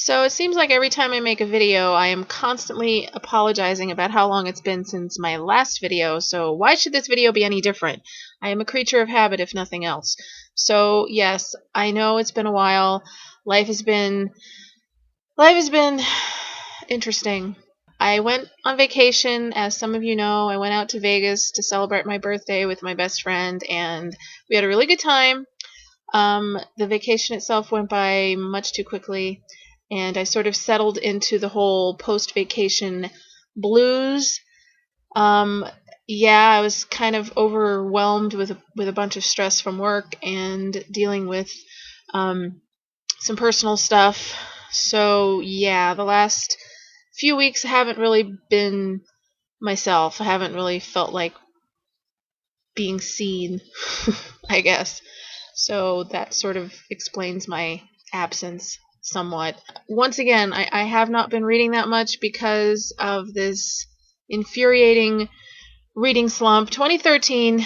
So it seems like every time I make a video, I am constantly apologizing about how long it's been since my last video, so why should this video be any different? I am a creature of habit, if nothing else. So yes, I know it's been a while. Life has been interesting. I went on vacation, as some of you know. I went out to Vegas to celebrate my birthday with my best friend, and we had a really good time. The vacation itself went by much too quickly, and I sort of settled into the whole post-vacation blues. Yeah, I was kind of overwhelmed with a bunch of stress from work and dealing with some personal stuff. So yeah, the last few weeks I haven't really been myself. I haven't really felt like being seen, I guess. So that sort of explains my absence somewhat. Once again, I have not been reading that much because of this infuriating reading slump. 2013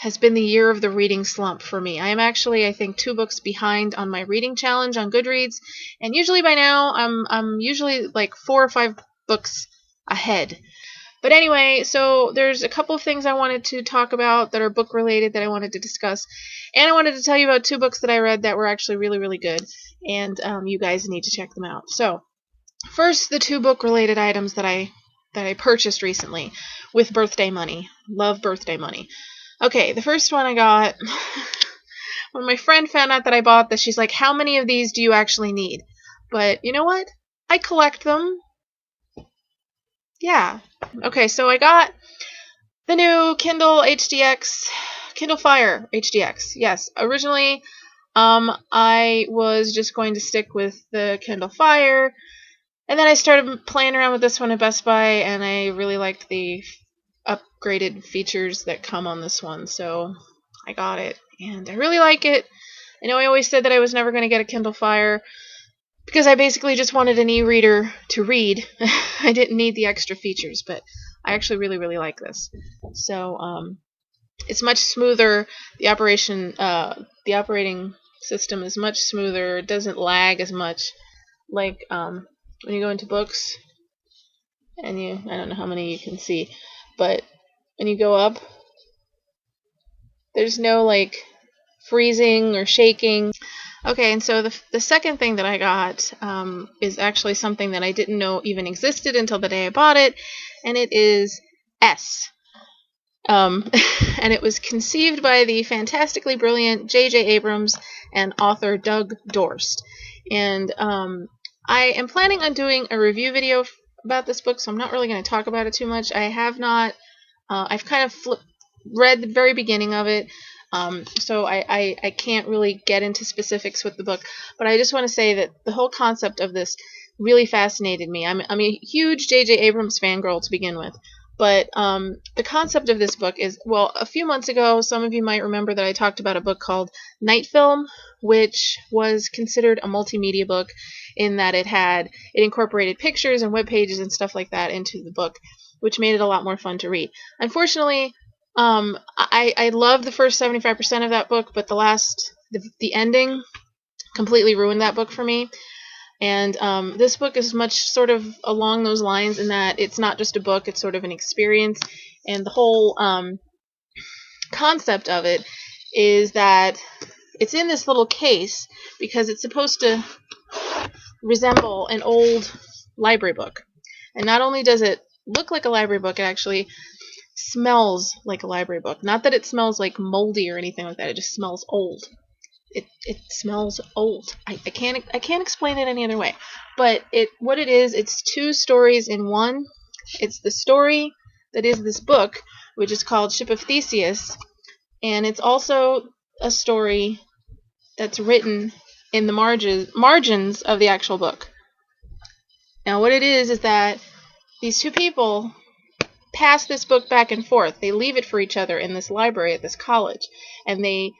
has been the year of the reading slump for me. I am actually, I think, 2 books behind on my reading challenge on Goodreads, and usually by now I'm usually like 4 or 5 books ahead. But anyway, so there's a couple of things I wanted to talk about that are book related that I wanted to discuss. And I wanted to tell you about 2 books that I read that were actually really, really good. And you guys need to check them out. So, first, the 2 book related items that I purchased recently with birthday money. Love birthday money. Okay, the first one I got when my friend found out that I bought this, she's like, "How many of these do you actually need?" But you know what? I collect them. Yeah. Okay, so I got the new Kindle Fire HDX. Yes, originally I was just going to stick with the Kindle Fire, and then I started playing around with this one at Best Buy, and I really liked the upgraded features that come on this one, so I got it, and I really like it. I know I always said that I was never going to get a Kindle Fire, because I basically just wanted an e-reader to read. I didn't need the extra features, but I actually really, really like this. So, it's much smoother. The operating system is much smoother. It doesn't lag as much. Like, when you go into books, and I don't know how many you can see, but when you go up, there's no, like, freezing or shaking. Okay, and so the second thing that I got is actually something that I didn't know even existed until the day I bought it, and it is S. And it was conceived by the fantastically brilliant J.J. Abrams and author Doug Dorst. And I am planning on doing a review video about this book, so I'm not really going to talk about it too much. I have not. I've kind of read the very beginning of it. So I can't really get into specifics with the book, but I just want to say that the whole concept of this really fascinated me. I'm a huge J.J. Abrams fangirl to begin with, but the concept of this book is, well, a few months ago, some of you might remember that I talked about a book called Night Film, which was considered a multimedia book in that it incorporated pictures and web pages and stuff like that into the book, which made it a lot more fun to read. Unfortunately, I love the first 75% of that book, but the ending completely ruined that book for me. And this book is much sort of along those lines in that it's not just a book, it's sort of an experience. And the whole concept of it is that it's in this little case because it's supposed to resemble an old library book. And not only does it look like a library book, it actually smells like a library book. Not that it smells like moldy or anything like that. It just smells old. It smells old. I can't explain it any other way. But what it is, it's 2 stories in one. It's the story that is this book, which is called Ship of Theseus, and it's also a story that's written in the margins of the actual book. Now, what it is that these 2 people pass this book back and forth. They leave it for each other in this library at this college, and they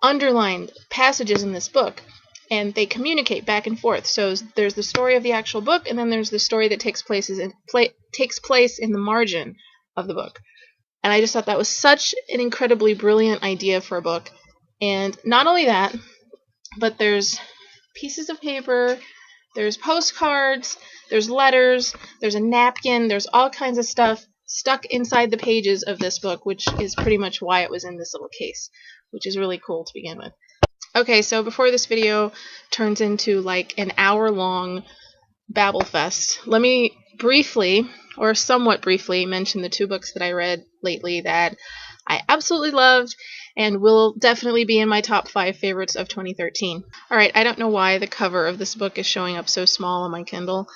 underline passages in this book, and they communicate back and forth. So there's the story of the actual book, and then there's the story that takes place in the margin of the book. And I just thought that was such an incredibly brilliant idea for a book. And not only that, but there's pieces of paper There's postcards, there's letters, there's a napkin, there's all kinds of stuff stuck inside the pages of this book, which is pretty much why it was in this little case, which is really cool to begin with. Okay, so before this video turns into like an hour-long babble fest, let me briefly, or somewhat briefly, mention the 2 books that I read lately that I absolutely loved and will definitely be in my top 5 favorites of 2013. Alright, I don't know why the cover of this book is showing up so small on my Kindle,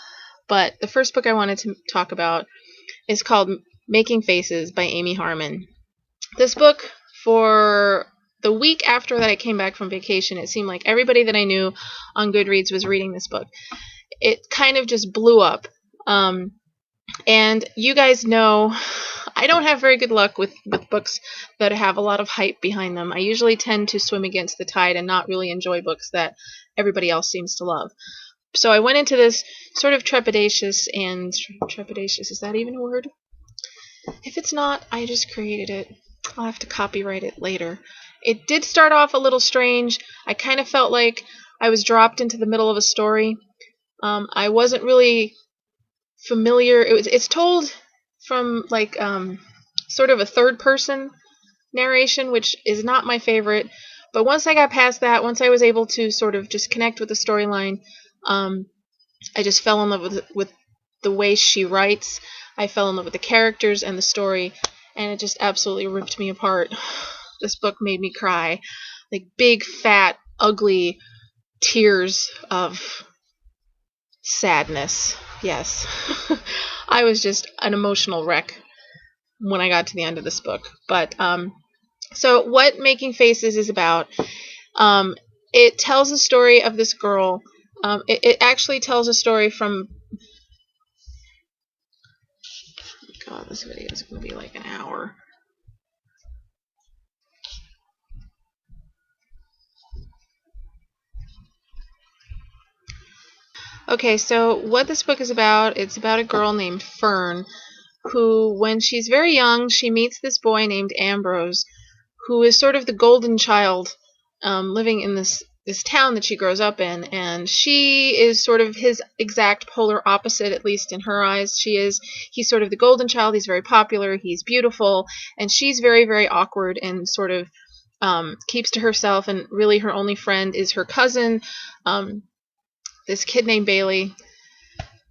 but the first book I wanted to talk about is called Making Faces by Amy Harmon. This book, for the week after that I came back from vacation, it seemed like everybody that I knew on Goodreads was reading this book. It kind of just blew up. And you guys know I don't have very good luck with books that have a lot of hype behind them. I usually tend to swim against the tide and not really enjoy books that everybody else seems to love. So I went into this sort of trepidatious, is that even a word? If it's not, I just created it. I'll have to copyright it later. It did start off a little strange. I kind of felt like I was dropped into the middle of a story. I wasn't really familiar. It's told from like sort of a third-person narration, which is not my favorite. But once I got past that, once I was able to sort of just connect with the storyline, I just fell in love with the way she writes. I fell in love with the characters and the story, and it just absolutely ripped me apart. This book made me cry. Like big, fat, ugly tears of sadness. Yes. I was just an emotional wreck when I got to the end of this book. But, so what Making Faces is about, it tells the story of this girl. It actually tells a story from... God, this video is going to be like an hour. Okay, so what this book is about, it's about a girl named Fern, who, when she's very young, she meets this boy named Ambrose, who is sort of the golden child, living in this town that she grows up in, and she is sort of his exact polar opposite, at least in her eyes. He's sort of the golden child, he's very popular, he's beautiful, and she's very, very awkward and sort of keeps to herself, and really her only friend is her cousin, this kid named Bailey,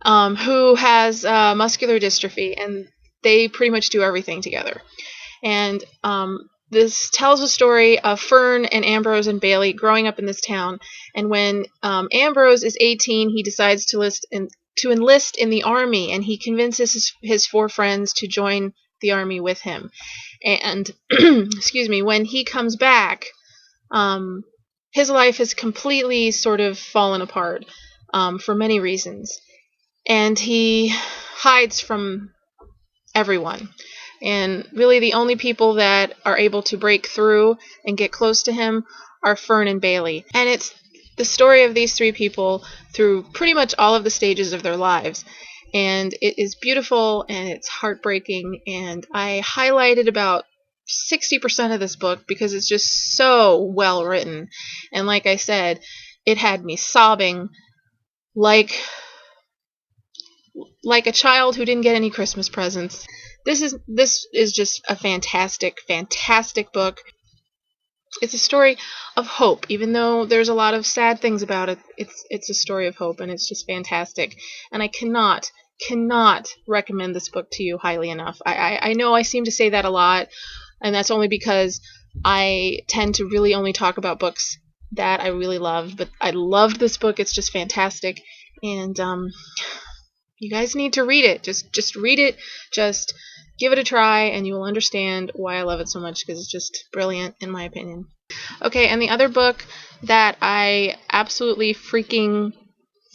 who has muscular dystrophy, and they pretty much do everything together. And this tells a story of Fern and Ambrose and Bailey growing up in this town, and when Ambrose is 18, he decides to enlist in the army, and he convinces his 4 friends to join the army with him. And excuse me, when he comes back, his life has completely sort of fallen apart for many reasons, and he hides from everyone. And really the only people that are able to break through and get close to him are Fern and Bailey. And it's the story of these 3 people through pretty much all of the stages of their lives. And it is beautiful and it's heartbreaking, and I highlighted about 60% of this book because it's just so well written. And like I said, it had me sobbing like a child who didn't get any Christmas presents. This is just a fantastic, fantastic book. It's a story of hope, even though there's a lot of sad things about it. It's a story of hope, and it's just fantastic. And I cannot recommend this book to you highly enough. I know I seem to say that a lot, and that's only because I tend to really only talk about books that I really love. But I loved this book. It's just fantastic, and you guys need to read it. Just read it. Just give it a try, and you will understand why I love it so much, because it's just brilliant, in my opinion. Okay, and the other book that I absolutely freaking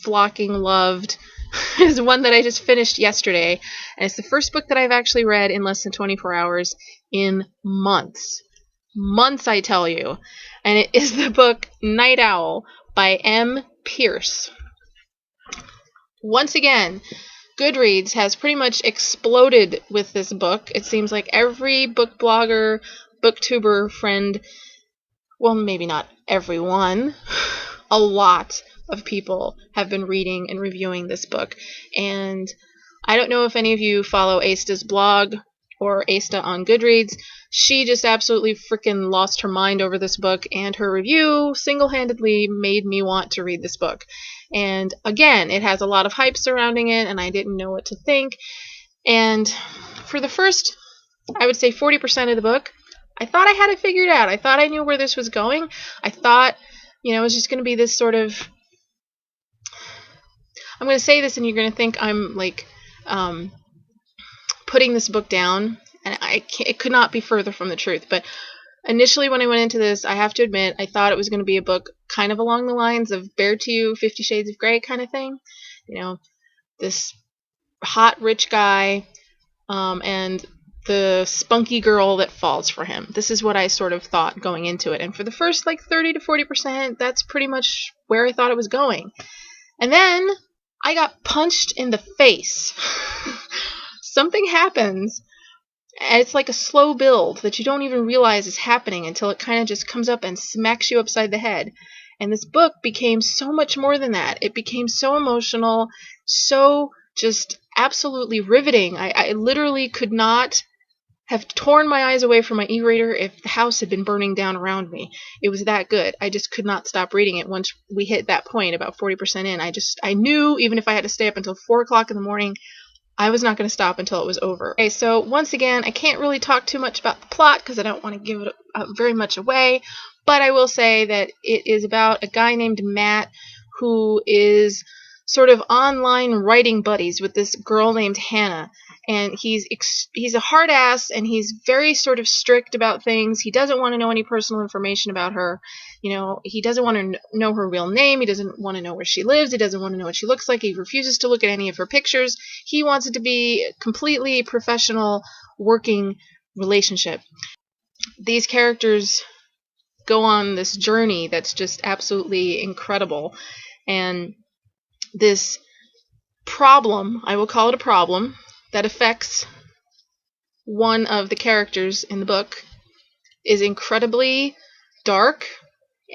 flocking loved is one that I just finished yesterday, and it's the first book that I've actually read in less than 24 hours in months. Months, I tell you. And it is the book Night Owl by M. Pierce. Once again, Goodreads has pretty much exploded with this book. It seems like every book blogger, booktuber friend, well, maybe not everyone, a lot of people have been reading and reviewing this book. And I don't know if any of you follow Asta's blog or Asta on Goodreads. She just absolutely freaking lost her mind over this book, and her review single-handedly made me want to read this book. And again, it has a lot of hype surrounding it, and I didn't know what to think. And for the first, I would say 40% of the book, I thought I had it figured out. I thought I knew where this was going. I thought, it was just going to be this sort of... I'm going to say this and you're going to think I'm, like, putting this book down, and it could not be further from the truth. But initially when I went into this, I have to admit, I thought it was going to be a book kind of along the lines of Bear to You, 50 Shades of Grey kind of thing. This hot, rich guy, and the spunky girl that falls for him. This is what I sort of thought going into it. And for the first, 30 to 40%, that's pretty much where I thought it was going. And then I got punched in the face. Something happens, and it's like a slow build that you don't even realize is happening until it kind of just comes up and smacks you upside the head. And this book became so much more than that. It became so emotional, so just absolutely riveting. I literally could not have torn my eyes away from my e-reader if the house had been burning down around me. It was that good. I just could not stop reading it once we hit that point, about 40% in. I knew even if I had to stay up until 4 o'clock in the morning, I was not going to stop until it was over. Okay, so once again, I can't really talk too much about the plot because I don't want to give it very much away, but I will say that it is about a guy named Matt who is sort of online writing buddies with this girl named Hannah, and he's a hard ass, and he's very sort of strict about things. He doesn't want to know any personal information about her. He doesn't want to know her real name. He doesn't want to know where she lives. He doesn't want to know what she looks like. He refuses to look at any of her pictures. He wants it to be a completely professional working relationship. These characters go on this journey that's just absolutely incredible, and this problem, I will call it a problem, that affects one of the characters in the book is incredibly dark.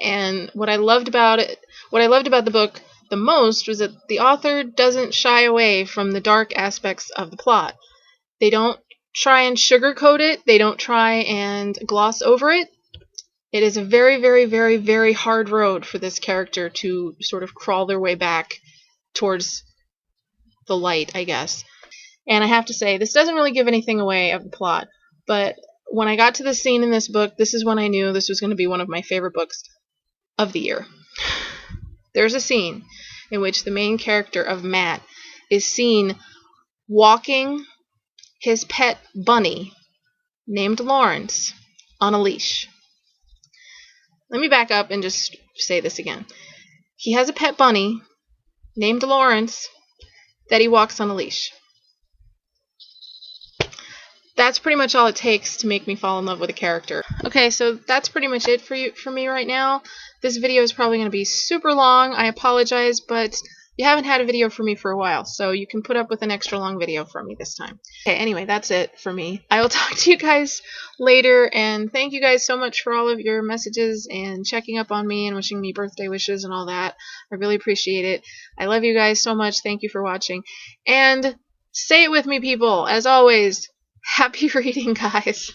And what I loved about the book the most was that the author doesn't shy away from the dark aspects of the plot. They don't try and sugarcoat it. They don't try and gloss over it. It is a very, very, very, very hard road for this character to sort of crawl their way back towards the light, I guess. And I have to say, this doesn't really give anything away of the plot, but when I got to this scene in this book, this is when I knew this was going to be one of my favorite books of the year. There's a scene in which the main character of Matt is seen walking his pet bunny named Lawrence on a leash. Let me back up and just say this again. He has a pet bunny named Lawrence that he walks on a leash. That's pretty much all it takes to make me fall in love with a character. Okay, so that's pretty much it for me right now. This video is probably going to be super long. I apologize, but you haven't had a video from me for a while, so you can put up with an extra long video from me this time. Okay, anyway, that's it for me. I will talk to you guys later, and thank you guys so much for all of your messages and checking up on me and wishing me birthday wishes and all that. I really appreciate it. I love you guys so much. Thank you for watching. And say it with me, people. As always, happy reading, guys.